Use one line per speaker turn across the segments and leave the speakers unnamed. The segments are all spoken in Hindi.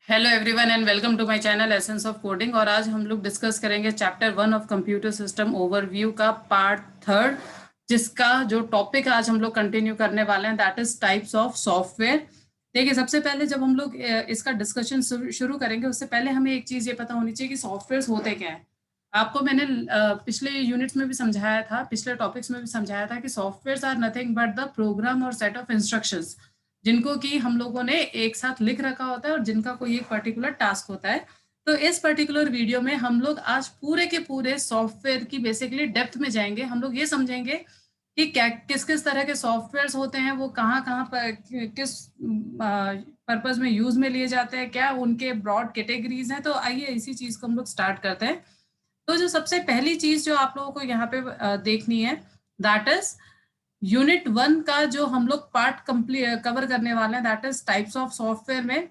Hello everyone and welcome to my channel essence of coding. और आज हम लोग डिस्कस करेंगे chapter 1 of computer system overview का पार्ट थर्ड, जिसका जो टॉपिक आज हम लोग कंटिन्यू करने वाले हैं that is types of software. देखिए, सबसे पहले जब हम लोग इसका डिस्कशन शुरू करेंगे उससे पहले हमें एक चीज़ ये पता होनी चाहिए कि सॉफ्टवेयर होते क्या हैं। आपको मैंने पिछले यूनिट्स में भी समझाया था, पिछले टॉपिक्स में भी समझाया था कि software are nothing but the program और सेट ऑफ इंस्ट्रक्शंस जिनको कि हम लोगों ने एक साथ लिख रखा होता है और जिनका कोई एक पर्टिकुलर टास्क होता है। तो इस पर्टिकुलर वीडियो में हम लोग आज पूरे के पूरे सॉफ्टवेयर की बेसिकली डेप्थ में जाएंगे। हम लोग ये समझेंगे कि क्या किस किस तरह के सॉफ्टवेयर होते हैं, वो कहाँ कहाँ पर किस पर्पज में यूज में लिए जाते हैं, क्या उनके ब्रॉड कैटेगरीज हैं। तो आइए इसी चीज को हम लोग स्टार्ट करते हैं। तो जो सबसे पहली चीज जो आप लोगों को यहाँ पे देखनी है दैट इज यूनिट 1 का जो हम लोग पार्ट कंप्लीट कवर करने वाले हैं that is types of software में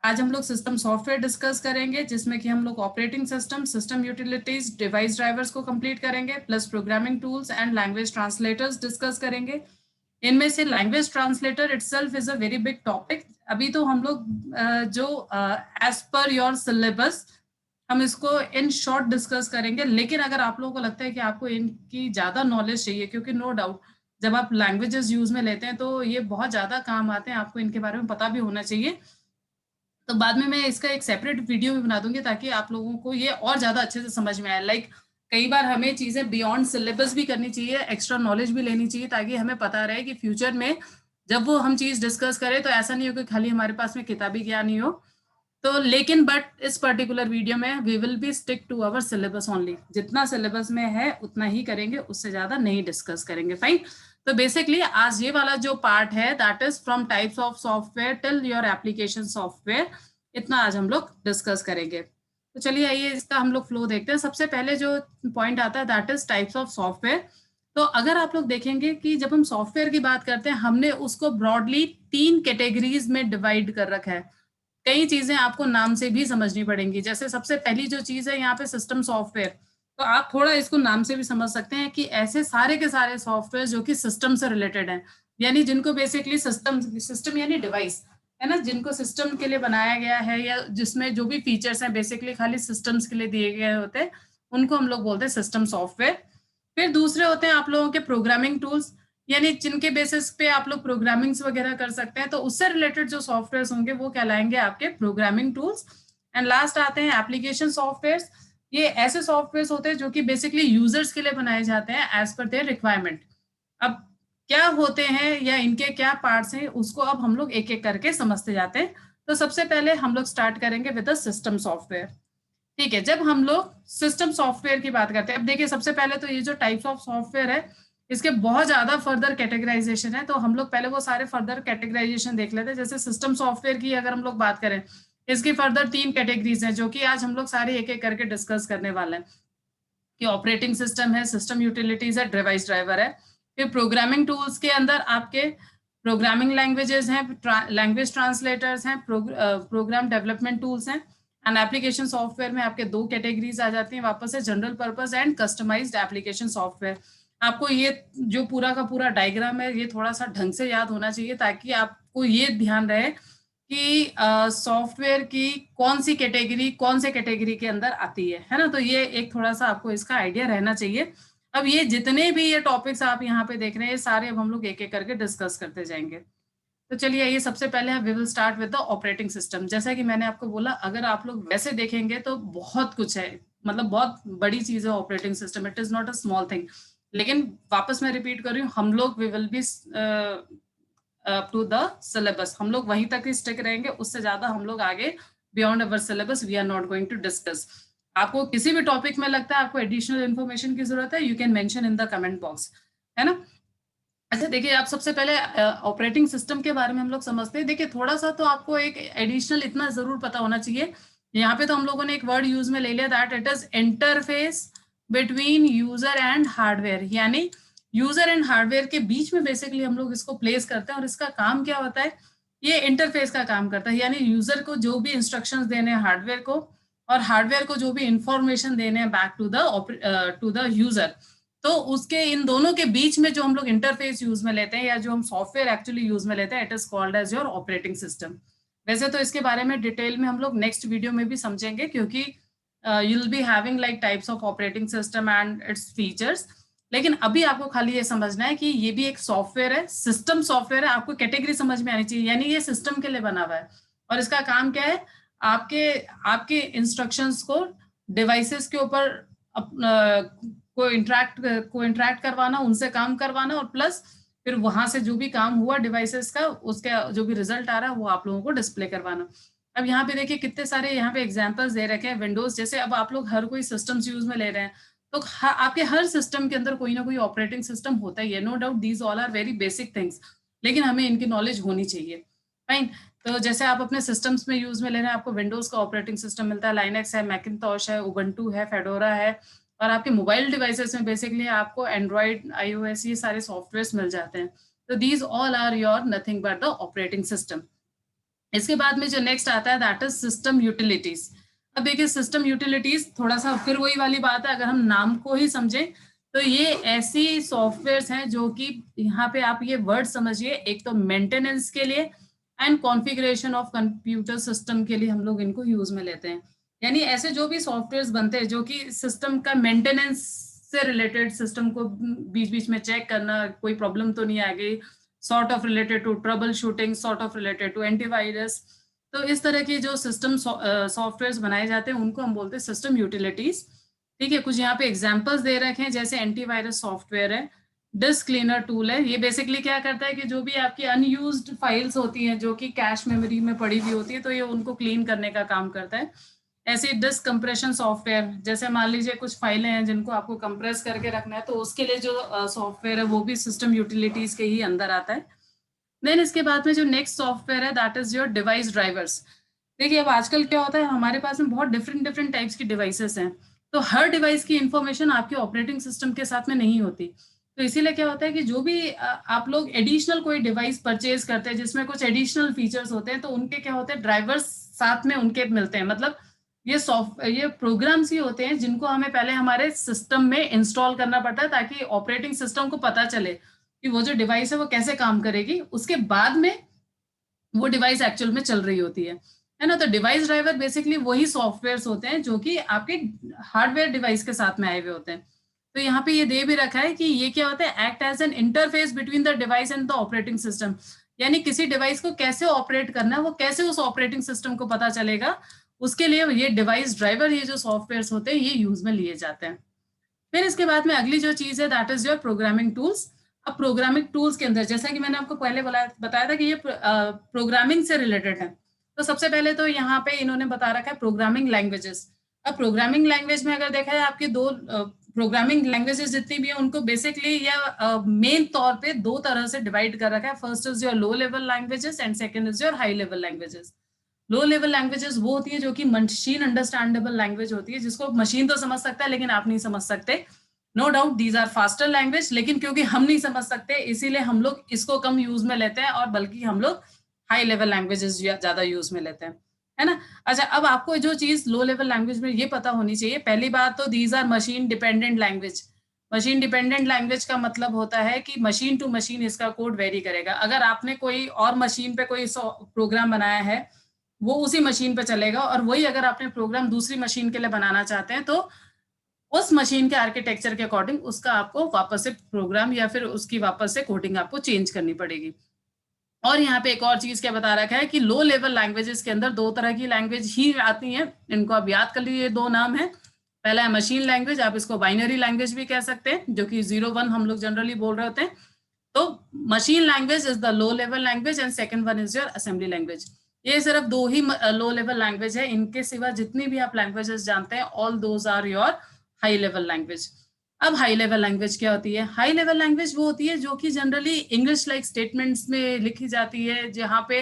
आज हम लोग सिस्टम सॉफ्टवेयर डिस्कस करेंगे, जिसमें कि हम लोग operating system, system utilities, device drivers को कंप्लीट करेंगे, plus programming tools and language translators discuss करेंगे। इनमें से language translator itself is a very big topic. अभी तो हम लोग जो एज पर योर सिलेबस हम इसको इन शॉर्ट डिस्कस करेंगे, लेकिन अगर आप लोगों को लगता है कि आपको इनकी ज़्यादा नॉलेज चाहिए, क्योंकि नो डाउट जब आप लैंग्वेजेस यूज में लेते हैं तो ये बहुत ज़्यादा काम आते हैं, आपको इनके बारे में पता भी होना चाहिए। तो बाद में मैं इसका एक सेपरेट वीडियो भी बना दूंगी ताकि आप लोगों को ये और ज़्यादा अच्छे से समझ में आए। लाइक कई बार हमें चीज़ें बियॉन्ड सिलेबस भी करनी चाहिए, एक्स्ट्रा नॉलेज भी लेनी चाहिए, ताकि हमें पता रहे कि फ्यूचर में जब वो हम चीज़ डिस्कस करें तो ऐसा नहीं हो कि खाली हमारे पास में किताबी ज्ञान ही हो। तो लेकिन बट इस पर्टिकुलर वीडियो में we will be stick to our syllabus only. जितना सिलेबस में है उतना ही करेंगे, उससे ज़्यादा नहीं डिस्कस करेंगे। फाइन। तो बेसिकली आज ये वाला जो पार्ट है that is from types of software till your application software, इतना आज हम लोग डिस्कस करेंगे। तो चलिए आइए इसका हम लोग फ्लो देखते हैं। सबसे पहले जो पॉइंट आता है that is types of software. तो अगर आप लोग देखेंगे कि जब हम सॉफ्टवेयर की बात करते हैं हमने उसको ब्रॉडली 3 कैटेगरीज में डिवाइड कर रखा है। कई चीजें आपको नाम से भी समझनी पड़ेंगी। जैसे सबसे पहली जो चीज है यहाँ पे सिस्टम सॉफ्टवेयर, तो आप थोड़ा इसको नाम से भी समझ सकते हैं कि ऐसे सारे के सारे सॉफ्टवेयर जो कि सिस्टम से रिलेटेड हैं, यानी जिनको बेसिकली सिस्टम सिस्टम यानी डिवाइस है ना, जिनको सिस्टम के लिए बनाया गया है या जिसमें जो भी फीचर्स हैं बेसिकली खाली सिस्टम्स के लिए दिए गए होते हैं, उनको हम लोग बोलते हैं सिस्टम सॉफ्टवेयर। फिर दूसरे होते हैं आप लोगों के प्रोग्रामिंग टूल्स, यानी जिनके बेसिस पे आप लोग प्रोग्रामिंग्स वगैरह कर सकते हैं, तो उससे रिलेटेड जो सॉफ्टवेयर होंगे वो कहलाएंगे आपके प्रोग्रामिंग टूल्स। एंड लास्ट आते हैं एप्लीकेशन सॉफ्टवेयर। ये ऐसे सॉफ्टवेयर होते हैं जो कि बेसिकली यूजर्स के लिए बनाए जाते हैं एज पर देयर रिक्वायरमेंट। अब क्या होते हैं या इनके क्या पार्ट्स हैं उसको अब हम लोग एक एक करके समझते जाते हैं। तो सबसे पहले हम लोग स्टार्ट करेंगे विद द सिस्टम सॉफ्टवेयर। ठीक है, जब हम लोग सिस्टम सॉफ्टवेयर की बात करते हैं, अब देखिए सबसे पहले तो ये जो टाइप्स ऑफ सॉफ्टवेयर है इसके बहुत ज्यादा फर्दर कैटेगराइजेशन है, तो हम लोग पहले वो सारे फर्दर कैटेगराइजेशन देख लेते हैं। जैसे सिस्टम सॉफ्टवेयर की अगर हम लोग बात करें, इसकी फर्दर 3 कैटेगरीज हैं जो कि आज हम लोग सारे एक एक करके डिस्कस करने वाले हैं। कि ऑपरेटिंग सिस्टम है, सिस्टम यूटिलिटीज है, डिवाइस ड्राइवर है। फिर प्रोग्रामिंग टूल्स के अंदर आपके प्रोग्रामिंग लैंग्वेजेस हैं, लैंग्वेज ट्रांसलेटर्स हैं, प्रोग्राम डेवलपमेंट टूल्स हैं। एंड एप्लीकेशन सॉफ्टवेयर में आपके 2 कैटेगरीज आ जाती हैं वापस से, general purpose and customized application software. आपको ये जो पूरा का पूरा डायग्राम है ये थोड़ा सा ढंग से याद होना चाहिए ताकि आपको ये ध्यान रहे कि सॉफ्टवेयर की कौन सी कैटेगरी कौन से कैटेगरी के अंदर आती है ना। तो ये एक थोड़ा सा आपको इसका आइडिया रहना चाहिए। अब ये जितने भी ये टॉपिक्स आप यहाँ पे देख रहे हैं ये सारे अब हम लोग एक एक करके डिस्कस करते जाएंगे। तो चलिए ये सबसे पहले we will start with the operating system. जैसा कि मैंने आपको बोला, अगर आप लोग वैसे देखेंगे तो बहुत कुछ है, मतलब बहुत बड़ी चीज है operating system, it is not a small thing. लेकिन वापस मैं रिपीट कर रही हूँ, हम लोग we will be up to the syllabus, हम लोग वहीं तक ही स्टिक रहेंगे, उससे ज्यादा हम लोग आगे beyond our syllabus we are not going to discuss. आपको किसी भी टॉपिक में लगता है आपको एडिशनल इन्फॉर्मेशन की जरूरत है, you can mention in the comment box, है ना। अच्छा देखिए, आप सबसे पहले ऑपरेटिंग सिस्टम के बारे में हम लोग समझते हैं। देखिए थोड़ा सा तो आपको एक एडिशनल इतना जरूर पता होना चाहिए, यहाँ पे तो हम लोगों ने एक वर्ड यूज में ले लिया that it is interface between user and hardware, यानी यूजर एंड हार्डवेयर के बीच में बेसिकली हम लोग इसको प्लेस करते हैं। और इसका काम क्या होता है, ये इंटरफेस का काम करता है, यानी यूजर को जो भी इंस्ट्रक्शंस देने हैं हार्डवेयर को, और हार्डवेयर को जो भी इंफॉर्मेशन देने हैं बैक टू द यूजर, तो उसके इन दोनों के बीच में जो हम लोग इंटरफेस यूज में लेते हैं या जो हम सॉफ्टवेयर एक्चुअली यूज में लेते हैं, it is called as your operating system. वैसे तो इसके बारे में डिटेल में हम लोग नेक्स्ट वीडियो में भी समझेंगे, क्योंकि you will be having like types of operating system and its features. लेकिन अभी आपको खाली ये समझना है कि ये भी एक सॉफ्टवेयर है, सिस्टम सॉफ्टवेयर है। आपको कैटेगरी समझ में आनी चाहिए, यानी ये सिस्टम के लिए बना हुआ है और इसका काम क्या है, आपके आपके इंस्ट्रक्शंस को डिवाइसेस के ऊपर को इंटरेक्ट करवाना, उनसे काम करवाना, और प्लस फिर वहां से जो भी काम हुआ डिवाइसेस का, उसका जो भी रिजल्ट आ रहा है वो आप लोगों को डिस्प्ले करवाना। अब यहाँ पे देखिए कितने सारे यहाँ पे एग्जांपल्स दे रखे हैं। विंडोज जैसे अब आप लोग हर कोई सिस्टम्स यूज में ले रहे हैं, तो आपके हर सिस्टम के अंदर कोई ना कोई ऑपरेटिंग सिस्टम होता ही है, no doubt these all are very basic things, लेकिन हमें इनकी नॉलेज होनी चाहिए। फाइन। तो जैसे आप अपने सिस्टम्स में यूज में ले रहे हैं, आपको विंडोज का ऑपरेटिंग सिस्टम मिलता है, लाइनेक्स है, मैकिंटॉश है, उबंटू है, फेडोरा है, और आपके मोबाइल डिवाइसेस में बेसिकली आपको एंड्रॉइड, iOS, ये सारे सॉफ्टवेयर मिल जाते हैं। तो these all are your nothing but the operating system. इसके बाद में जो नेक्स्ट आता है दैट इज सिस्टम यूटिलिटीज। अब देखिए सिस्टम यूटिलिटीज थोड़ा सा फिर वही वाली बात है, अगर हम नाम को ही समझें तो ये ऐसी सॉफ्टवेयर हैं जो कि यहाँ पे आप ये वर्ड समझिए, एक तो मेंटेनेंस के लिए and configuration of computer system के लिए हम लोग इनको यूज में लेते हैं। यानी ऐसे जो भी सॉफ्टवेयर बनते हैं जो कि सिस्टम का मेंटेनेंस से रिलेटेड, सिस्टम को बीच बीच में चेक करना, कोई प्रॉब्लम तो नहीं आ गई, sort of related to troubleshooting, sort of related to antivirus. तो इस तरह की जो सिस्टम सॉफ्टवेयर बनाए जाते हैं उनको हम बोलते हैं सिस्टम यूटिलिटीज। ठीक है, कुछ यहाँ पे एग्जांपल्स दे रखे हैं, जैसे एंटीवायरस सॉफ्टवेयर है, डिस्क क्लीनर टूल है। ये बेसिकली क्या करता है कि जो भी आपकी अनयूज्ड फाइल्स होती हैं जो कि कैश मेमोरी में पड़ी हुई होती है, तो ये उनको क्लीन करने का काम करता है। ऐसे डिस्क कंप्रेशन सॉफ्टवेयर, जैसे मान लीजिए कुछ फाइलें हैं जिनको आपको कंप्रेस करके रखना है, तो उसके लिए जो सॉफ्टवेयर है वो भी सिस्टम यूटिलिटीज के ही अंदर आता है। देन इसके बाद में जो नेक्स्ट सॉफ्टवेयर है that is your device drivers. देखिए अब आजकल क्या होता है, हमारे पास में बहुत डिफरेंट टाइप्स की डिवाइसेस हैं, तो हर डिवाइस की इंफॉर्मेशन आपके ऑपरेटिंग सिस्टम के साथ में नहीं होती। तो इसीलिए क्या होता है कि जो भी आप लोग एडिशनल कोई डिवाइस परचेज करते हैं जिसमें कुछ एडिशनल फीचर्स होते हैं, तो उनके क्या होते हैं, ड्राइवर्स साथ में उनके मिलते हैं। मतलब ये प्रोग्राम्स ही होते हैं जिनको हमें पहले हमारे सिस्टम में इंस्टॉल करना पड़ता है, ताकि ऑपरेटिंग सिस्टम को पता चले कि वो जो डिवाइस है वो कैसे काम करेगी, उसके बाद में वो डिवाइस एक्चुअल में चल रही होती है ना। तो डिवाइस ड्राइवर बेसिकली वही सॉफ्टवेयर्स होते हैं जो कि आपके हार्डवेयर डिवाइस के साथ में आए हुए होते हैं। तो यहाँ पे ये दे भी रखा है कि ये क्या होता है, act as an interface between the device and the operating system. यानी किसी डिवाइस को कैसे ऑपरेट करना है, वो कैसे उस ऑपरेटिंग सिस्टम को पता चलेगा, उसके लिए ये डिवाइस ड्राइवर, ये जो सॉफ्टवेयर होते हैं, ये यूज में लिए जाते हैं। फिर इसके बाद में अगली जो चीज है that is your programming tools. अब प्रोग्रामिंग टूल्स के अंदर जैसा कि मैंने आपको पहले बताया था कि ये प्रोग्रामिंग से रिलेटेड है। तो सबसे पहले तो यहाँ पे इन्होंने बता रखा है प्रोग्रामिंग लैंग्वेजेस। अब प्रोग्रामिंग लैंग्वेज में अगर देखा है, आपकी दो प्रोग्रामिंग लैंग्वेजेस जितनी भी है उनको बेसिकली या मेन तौर पे दो तरह से डिवाइड कर रखा है। First is your low level languages and second is your high level languages. Low level languages वो होती है जो कि मशीन अंडरस्टैंडेबल लैंग्वेज होती है, जिसको मशीन तो समझ सकता है लेकिन आप नहीं समझ सकते। No doubt these are faster language, लेकिन क्योंकि हम नहीं समझ सकते इसीलिए हम लोग इसको कम यूज में लेते हैं, और बल्कि हम लोग हाई लेवल लैंग्वेजेस ज्यादा यूज में लेते हैं, है ना। अच्छा, अब आपको जो चीज लो लेवल लैंग्वेज में ये पता होनी चाहिए, पहली बात तो these are machine dependent language. Machine dependent language का मतलब होता है कि मशीन टू मशीन इसका कोड वेरी करेगा। अगर आपने कोई और मशीन पे कोई प्रोग्राम बनाया है, वो उसी मशीन पे चलेगा, और वही अगर आपने प्रोग्राम दूसरी मशीन के लिए बनाना चाहते हैं, तो उस मशीन के आर्किटेक्चर के अकॉर्डिंग उसका आपको वापस से प्रोग्राम या फिर उसकी वापस से कोडिंग आपको चेंज करनी पड़ेगी। और यहाँ पे एक और चीज क्या बता रखा है कि लो लेवल लैंग्वेजेस के अंदर दो तरह की लैंग्वेज ही आती हैं, इनको आप याद कर लीजिए, दो नाम है। पहला है मशीन लैंग्वेज, आप इसको बाइनरी लैंग्वेज भी कह सकते हैं, जो कि 0-1 हम लोग जनरली बोल रहे होते हैं। तो machine language is the low level language and second one is your assembly language. ये सिर्फ दो ही लो लेवल लैंग्वेज है, इनके सिवा जितनी भी आप लैंग्वेजेस जानते हैं all those are your high level language. अब हाई लेवल लैंग्वेज क्या होती है? हाई लेवल लैंग्वेज वो होती है जो कि जनरली इंग्लिश लाइक स्टेटमेंट्स में लिखी जाती है, जहाँ पे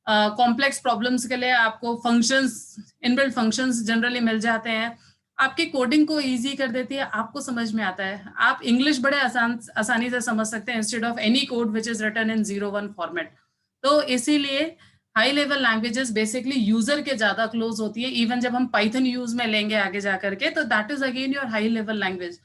कॉम्प्लेक्स प्रॉब्लम्स के लिए आपको फंक्शंस, इनबिल्ट फंक्शंस जनरली मिल जाते हैं, आपकी कोडिंग को इजी कर देती है, आपको समझ में आता है, आप इंग्लिश बड़े आसानी से समझ सकते हैं instead of any code which is written in 0-1 format. तो इसीलिए high level languages basically user के ज्यादा क्लोज होती है। इवन जब हम पाइथन यूज में लेंगे आगे जा करके, तो that is again your high level language.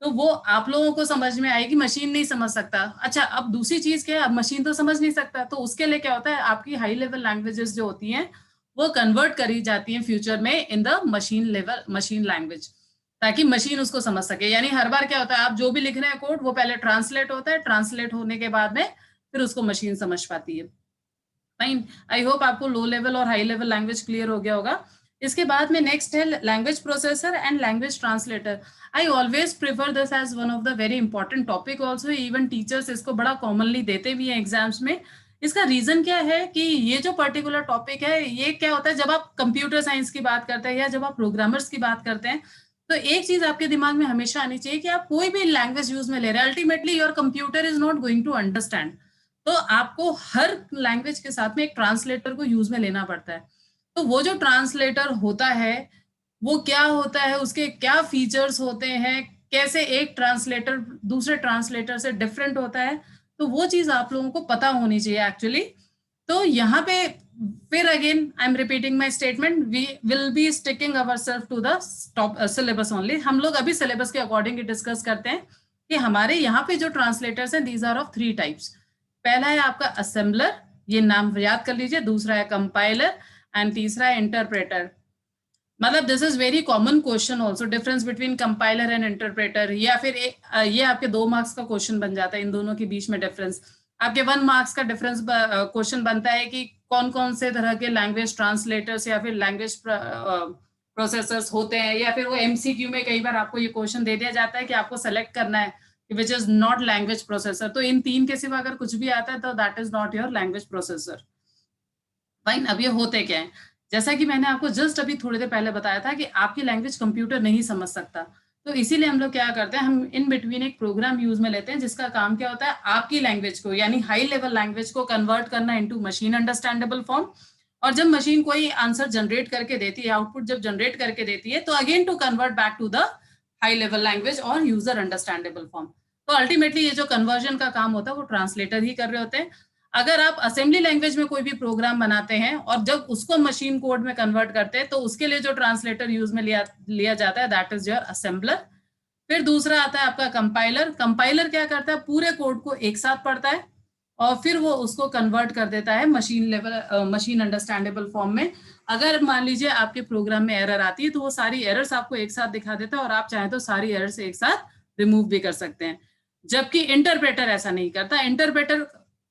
तो वो आप लोगों को समझ में आएगी, मशीन नहीं समझ सकता। अच्छा, अब दूसरी चीज क्या है, अब मशीन तो समझ नहीं सकता, तो उसके लिए क्या होता है, आपकी हाई लेवल लैंग्वेजेस जो होती हैं वो कन्वर्ट करी जाती हैं फ्यूचर में in the machine level machine language, ताकि मशीन उसको समझ सके। यानी हर बार क्या होता है, आप जो भी लिख रहे हैं कोड वो पहले ट्रांसलेट होता है, ट्रांसलेट होने के बाद में फिर उसको मशीन समझ पाती है। फाइन, आई होप आपको लो लेवल और हाई लेवल लैंग्वेज क्लियर हो गया होगा। इसके बाद में नेक्स्ट है language processor and language translator. I always prefer this as one of the very important topic also, even teachers इसको बड़ा कॉमनली देते भी हैं एग्जाम्स में। इसका रीजन क्या है कि ये जो पर्टिकुलर टॉपिक है, ये क्या होता है, जब आप कंप्यूटर साइंस की बात करते हैं या जब आप प्रोग्रामर्स की बात करते हैं, तो एक चीज आपके दिमाग में हमेशा आनी चाहिए कि आप कोई भी लैंग्वेज यूज में ले रहे हैं, ultimately your computer is not going to understand. तो आपको हर लैंग्वेज के साथ में एक ट्रांसलेटर को यूज में लेना पड़ता है। तो वो जो ट्रांसलेटर होता है वो क्या होता है, उसके क्या फीचर्स होते हैं, कैसे एक ट्रांसलेटर दूसरे ट्रांसलेटर से डिफरेंट होता है, तो वो चीज आप लोगों को पता होनी चाहिए एक्चुअली। तो यहाँ पे फिर again I am repeating my statement, we will be sticking our self to the top syllabus only. हम लोग अभी सिलेबस के अकॉर्डिंग डिस्कस करते हैं कि हमारे यहाँ पे जो ट्रांसलेटर्स हैं, दीज आर ऑफ 3 टाइप्स। पहला है आपका असेंबलर, ये नाम याद कर लीजिए, दूसरा है कंपाइलर एंड तीसरा है इंटरप्रेटर। मतलब this is very common question also, difference between compiler and interpreter, या फिर ये आपके 2 मार्क्स का क्वेश्चन बन जाता है इन दोनों के बीच में डिफरेंस। आपके 1 मार्क्स का डिफरेंस क्वेश्चन बनता है कि कौन कौन से तरह के लैंग्वेज ट्रांसलेटर्स या फिर लैंग्वेज प्रोसेसर्स होते हैं, या फिर वो एमसीक्यू में कई बार आपको ये क्वेश्चन दे दिया जाता है कि आपको सेलेक्ट करना है which is not language processor. तो इन 3 के सिवा अगर कुछ भी आता है तो that is not your language processor. Fine, अब ये होते क्या है, जैसा कि मैंने आपको जस्ट अभी थोड़ी देर पहले बताया था कि आपकी लैंग्वेज कंप्यूटर नहीं समझ सकता, तो इसीलिए हम लोग क्या करते हैं, हम इन बिटवीन एक प्रोग्राम यूज में लेते हैं जिसका काम क्या होता है, आपकी लैंग्वेज को यानी हाई लेवल लैंग्वेज को कन्वर्ट करना इनटू मशीन अंडरस्टैंडेबल फॉर्म। और जब मशीन कोई आंसर जनरेट करके देती है, आउटपुट जब जनरेट करके देती है, तो again to convert back to the high level language और यूजर अंडरस्टैंडेबल फॉर्म। तो अल्टीमेटली ये जो कन्वर्जन का काम होता है वो ट्रांसलेटर ही कर रहे होते हैं। अगर आप असेंबली लैंग्वेज में कोई भी प्रोग्राम बनाते हैं और जब उसको मशीन कोड में कन्वर्ट करते हैं, तो उसके लिए जो ट्रांसलेटर यूज में लिया जाता है दैट इज योर असेंबलर। फिर दूसरा आता है आपका कंपाइलर। कंपाइलर क्या करता है, पूरे कोड को एक साथ पढ़ता है और फिर वो उसको कन्वर्ट कर देता है machine level machine understandable form में। अगर मान लीजिए आपके प्रोग्राम में एरर आती है तो वो सारी एरर्स आपको एक साथ दिखा देता है और आप चाहें तो सारी एरर्स एक साथ रिमूव भी कर सकते हैं। जबकि इंटरप्रेटर ऐसा नहीं करता। इंटरप्रेटर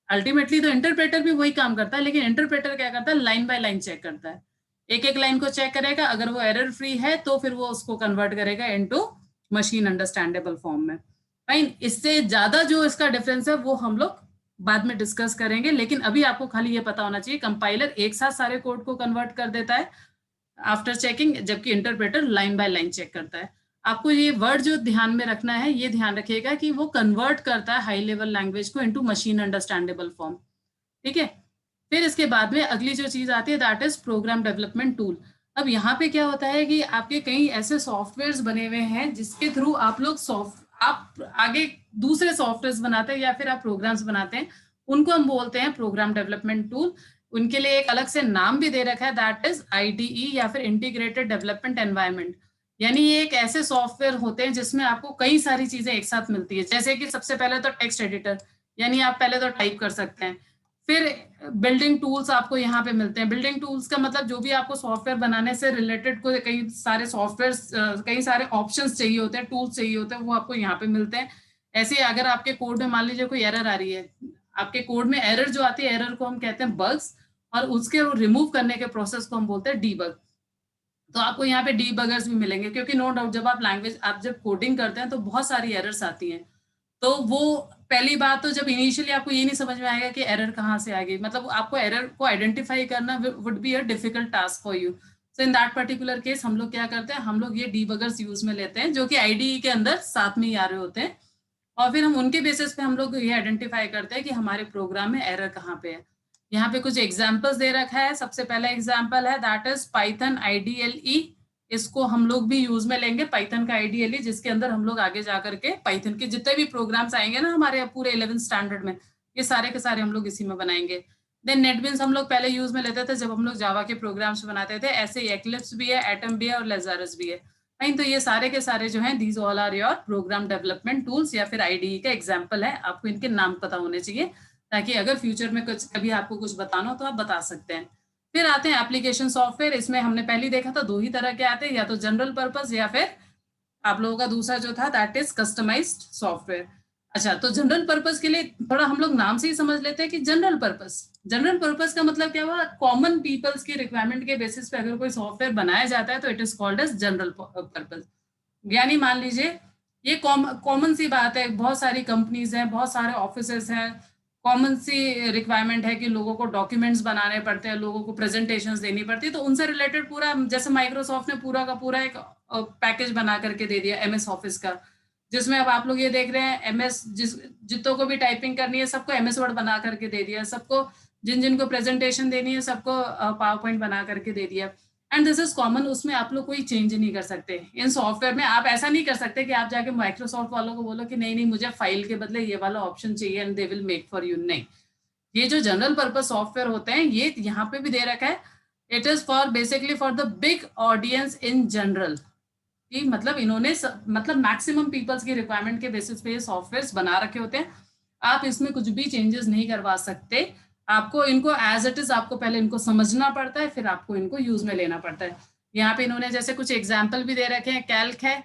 अल्टीमेटली तो इंटरप्रेटर भी वही काम करता है, लेकिन इंटरप्रेटर क्या करता है, लाइन बाय लाइन चेक करता है, एक एक लाइन को चेक करेगा, अगर वो एरर फ्री है तो फिर वो उसको कन्वर्ट करेगा इनटू मशीन अंडरस्टैंडेबल फॉर्म में। फाइन, इससे ज्यादा जो इसका डिफरेंस है वो हम लोग बाद में डिस्कस करेंगे, लेकिन अभी आपको खाली ये पता होना चाहिए कंपाइलर एक साथ सारे कोड को कन्वर्ट कर देता है आफ्टर चेकिंग, जबकि interpreter line by line check करता है। आपको ये वर्ड जो ध्यान में रखना है, ये ध्यान रखिएगा कि वो कन्वर्ट करता है हाई लेवल लैंग्वेज को इनटू मशीन अंडरस्टैंडेबल फॉर्म। ठीक है, फिर इसके बाद में अगली जो चीज आती है that is program development tool. अब यहाँ पे क्या होता है कि आपके कई ऐसे सॉफ्टवेयर्स बने हुए हैं जिसके थ्रू आप लोग आप आगे दूसरे सॉफ्टवेयर बनाते हैं या फिर आप प्रोग्राम्स बनाते हैं, उनको हम बोलते हैं प्रोग्राम डेवलपमेंट टूल। उनके लिए एक अलग से नाम भी दे रखा है दैट इज IDE या फिर इंटीग्रेटेड डेवलपमेंट एनवायरनमेंट। यानी ये एक ऐसे सॉफ्टवेयर होते हैं जिसमें आपको कई सारी चीजें एक साथ मिलती है, जैसे कि सबसे पहले तो टेक्स्ट एडिटर, यानी आप पहले तो टाइप कर सकते हैं। फिर बिल्डिंग टूल्स आपको यहाँ पे मिलते हैं। बिल्डिंग टूल्स का मतलब जो भी आपको सॉफ्टवेयर बनाने से रिलेटेड को कई सारे सॉफ्टवेयर कई सारे ऑप्शंस चाहिए होते हैं, टूल्स चाहिए होते हैं, वो आपको यहाँ पे मिलते हैं। ऐसे अगर आपके कोड में मान लीजिए कोई एरर आ रही है, आपके कोड में एरर जो आती है, एरर को हम कहते हैं बग्स, और उसके रिमूव करने के प्रोसेस को हम बोलते हैं डीबग। तो आपको यहाँ पे डीबगर्स भी मिलेंगे, क्योंकि नो डाउट जब आप जब कोडिंग करते हैं तो बहुत सारी एरर्स आती हैं। तो वो पहली बात तो जब इनिशियली आपको ये नहीं समझ में आएगा कि एरर कहाँ से आ गई, मतलब आपको एरर को आइडेंटिफाई करना would be a difficult task for you. So in that particular case हम लोग क्या करते हैं, हम लोग ये डीबगर्स यूज में लेते हैं जो कि IDE के अंदर साथ में ही आ रहे होते हैं, और फिर हम उनके बेसिस पे हम लोग ये आइडेंटिफाई करते हैं कि हमारे प्रोग्राम में एरर कहाँ पे है। यहाँ पे कुछ एग्जाम्पल्स दे रखा है। सबसे पहला एग्जाम्पल है दैट इज पाइथन IDLE। इसको हम लोग भी यूज में लेंगे, पाइथन का IDLE, जिसके अंदर हम लोग आगे जाकर के पाइथन के जितने भी प्रोग्राम्स आएंगे ना हमारे पूरे 11th स्टैंडर्ड में, ये सारे के सारे हम लोग इसी में बनाएंगे। देन नेटबीन्स हम लोग पहले यूज में लेते थे जब हम लोग जावा के प्रोग्राम्स बनाते थे, ऐसे ही एक्लिप्स भी है, एटम भी है और लेज़ारस भी है। फाइन, तो ये सारे के सारे जो हैं these all are your program development tools या फिर आईडीई का एग्जाम्पल है। आपको इनके नाम पता होने चाहिए ताकि अगर फ्यूचर में कुछ कभी आपको कुछ बताना हो तो आप बता सकते हैं। फिर आते हैं एप्लीकेशन सॉफ्टवेयर। इसमें हमने पहले देखा था 2 ही तरह के आते हैं, या तो जनरल पर्पस या फिर आप लोगों का दूसरा जो था दैट इज कस्टमाइज्ड सॉफ्टवेयर। अच्छा, तो जनरल पर्पस के लिए थोड़ा हम लोग नाम से ही समझ लेते हैं कि जनरल पर्पस का मतलब क्या हुआ, कॉमन पीपल्स की रिक्वायरमेंट के बेसिस पे अगर कोई सॉफ्टवेयर बनाया जाता है तो it is called as general purpose. यानी मान लीजिए ये कॉमन सी बात है, बहुत सारी कंपनीज हैं, बहुत सारे ऑफिसेस हैं, कॉमन सी रिक्वायरमेंट है कि लोगों को डॉक्यूमेंट्स बनाने पड़ते हैं, लोगों को प्रेजेंटेशंस देनी पड़ती है, तो उनसे रिलेटेड पूरा, जैसे माइक्रोसॉफ्ट ने पूरा का पूरा एक पैकेज बना करके दे दिया एमएस ऑफिस का, जिसमें अब आप लोग ये देख रहे हैं एमएस जितनों को भी टाइपिंग करनी है सबको एमएस वर्ड बना करके दे दिया, सबको जिनको प्रेजेंटेशन देनी है सबको पावर पॉइंट बना करके दे दिया। एंड दिस इज कॉमन, उसमें आप लोग कोई चेंज नहीं कर सकते। इन सॉफ्टवेयर में आप ऐसा नहीं कर सकते कि आप जाके माइक्रोसॉफ्ट वालों को बोलो कि नहीं नहीं मुझे फाइल के बदले ये वाला ऑप्शन चाहिए and they will make for you. नहीं, ये जो जनरल पर्पस सॉफ्टवेयर होते हैं ये यहाँ पे भी दे रखा है, it is for basically for the big audience in general, कि मतलब इन्होंने मतलब मैक्सिमम पीपल्स की रिक्वायरमेंट के बेसिस पे ये सॉफ्टवेयर बना रखे होते हैं। आप इसमें कुछ भी चेंजेस नहीं करवा सकते, आपको इनको एज इट इज आपको पहले इनको समझना पड़ता है, फिर आपको इनको यूज में लेना पड़ता है। यहाँ पे इन्होंने जैसे कुछ एग्जाम्पल भी दे रखे हैं, कैल्क है,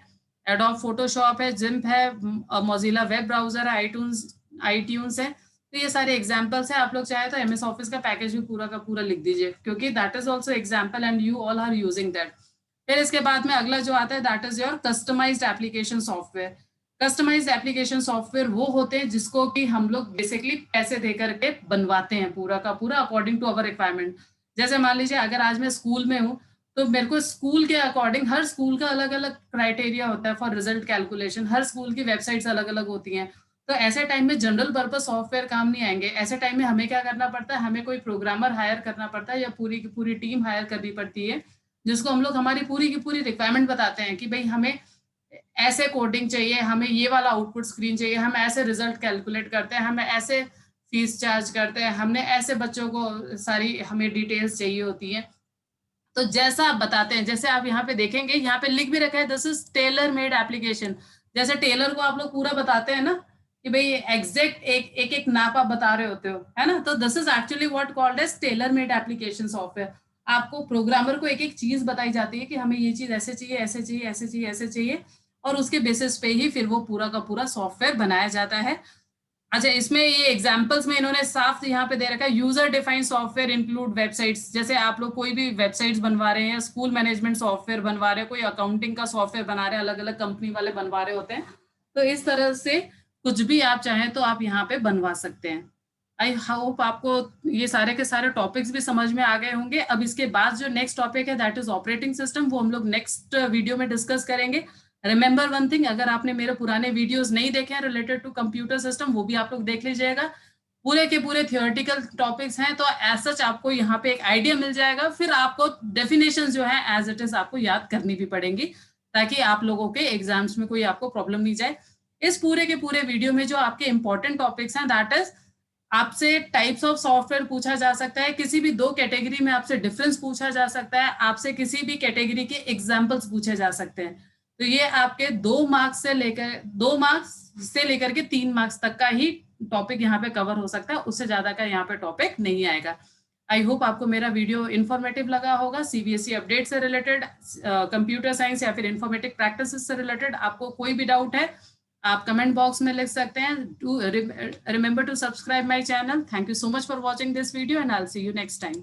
एडोब फोटोशॉप है, जिम्प है, मोजिला वेब ब्राउजर है, आईट्यून्स है, तो ये सारे एग्जाम्पल्स है। आप लोग चाहे तो एमएस ऑफिस का पैकेज भी पूरा का पूरा लिख दीजिए, क्योंकि that is also example and you all are using that. फिर इसके बाद में अगला जो आता है that is your customized application software. Customized application software वो होते हैं जिसको कि हम लोग बेसिकली पैसे दे करके बनवाते हैं पूरा का पूरा अकॉर्डिंग टू अवर रिक्वायरमेंट। जैसे मान लीजिए अगर आज मैं स्कूल में हूँ तो मेरे को स्कूल के अकॉर्डिंग, हर स्कूल का अलग अलग क्राइटेरिया होता है for result calculation, her school की वेबसाइट्स अलग अलग होती हैं, तो ऐसे टाइम में जनरल पर्पस सॉफ्टवेयर काम नहीं आएंगे। ऐसे टाइम में हमें क्या करना पड़ता है, हमें कोई प्रोग्रामर हायर करना पड़ता है या पूरी की पूरी टीम हायर करनी पड़ती है, जिसको हम लोग हमारी पूरी की पूरी रिक्वायरमेंट बताते हैं कि भाई हमें ऐसे कोडिंग चाहिए, हमें ये वाला आउटपुट स्क्रीन चाहिए, हम ऐसे रिजल्ट कैलकुलेट करते हैं, हमें ऐसे फीस चार्ज करते हैं, हमने ऐसे बच्चों को सारी हमें डिटेल्स चाहिए होती हैं। तो जैसा आप बताते हैं, जैसे आप यहाँ पे देखेंगे यहाँ पे लिख भी रखा है this is Taylor made application. जैसे टेलर को आप लोग पूरा बताते हैं ना कि भाई एग्जैक्ट एक एक नाप आप बता रहे होते हो, है ना, तो this is actually what called as tailor made application software. आपको प्रोग्रामर को एक एक चीज बताई जाती है कि हमें ये चीज ऐसे चाहिए, ऐसे चाहिए, ऐसे चाहिए, ऐसे चाहिए, और उसके बेसिस पे ही फिर वो पूरा का पूरा सॉफ्टवेयर बनाया जाता है। अच्छा, इसमें ये एग्जांपल्स में इन्होंने साफ यहाँ पे दे रखा है, user defined software include websites. जैसे आप लोग कोई भी वेबसाइट्स बनवा रहे हैं, स्कूल मैनेजमेंट सॉफ्टवेयर बनवा रहे हैं, कोई अकाउंटिंग का सॉफ्टवेयर बना रहे हैं, अलग अलग कंपनी वाले बनवा रहे होते हैं, तो इस तरह से कुछ भी आप चाहें तो आप यहाँ पे बनवा सकते हैं। आई होप आपको ये सारे के सारे टॉपिक्स भी समझ में आ गए होंगे। अब इसके बाद जो नेक्स्ट टॉपिक है दैट इज ऑपरेटिंग सिस्टम, वो हम लोग नेक्स्ट वीडियो में डिस्कस करेंगे। रिमेंबर वन थिंग, अगर आपने मेरे पुराने वीडियोस नहीं देखे हैं रिलेटेड टू कंप्यूटर सिस्टम, वो भी आप लोग देख लीजिएगा। पूरे के पूरे थियोरेटिकल टॉपिक्स हैं, तो एज सच आपको यहाँ पे एक आइडिया मिल जाएगा। फिर आपको डेफिनेशन जो है एज इट इज आपको याद करनी भी पड़ेंगी, ताकि आप लोगों के एग्जाम्स में कोई आपको प्रॉब्लम नहीं जाए। इस पूरे के पूरे वीडियो में जो आपके इंपॉर्टेंट टॉपिक्स हैं दैट इज, आपसे टाइप्स ऑफ सॉफ्टवेयर पूछा जा सकता है, किसी भी 2 कैटेगरी में आपसे डिफरेंस पूछा जा सकता है, आपसे किसी भी कैटेगरी के एग्जाम्पल्स पूछे जा सकते हैं। तो ये आपके 2 मार्क्स से लेकर के 3 मार्क्स तक का ही टॉपिक यहाँ पे कवर हो सकता है, उससे ज्यादा का यहाँ पे टॉपिक नहीं आएगा। आई होप आपको मेरा वीडियो इन्फॉर्मेटिव लगा होगा। सीबीएसई अपडेट से रिलेटेड, कंप्यूटर साइंस या फिर इन्फॉर्मेटिक प्रैक्टिसेस से रिलेटेड आपको कोई भी डाउट है आप कमेंट बॉक्स में लिख सकते हैं। To remember to subscribe my channel. Thank you so much for watching this video and I will see you next time.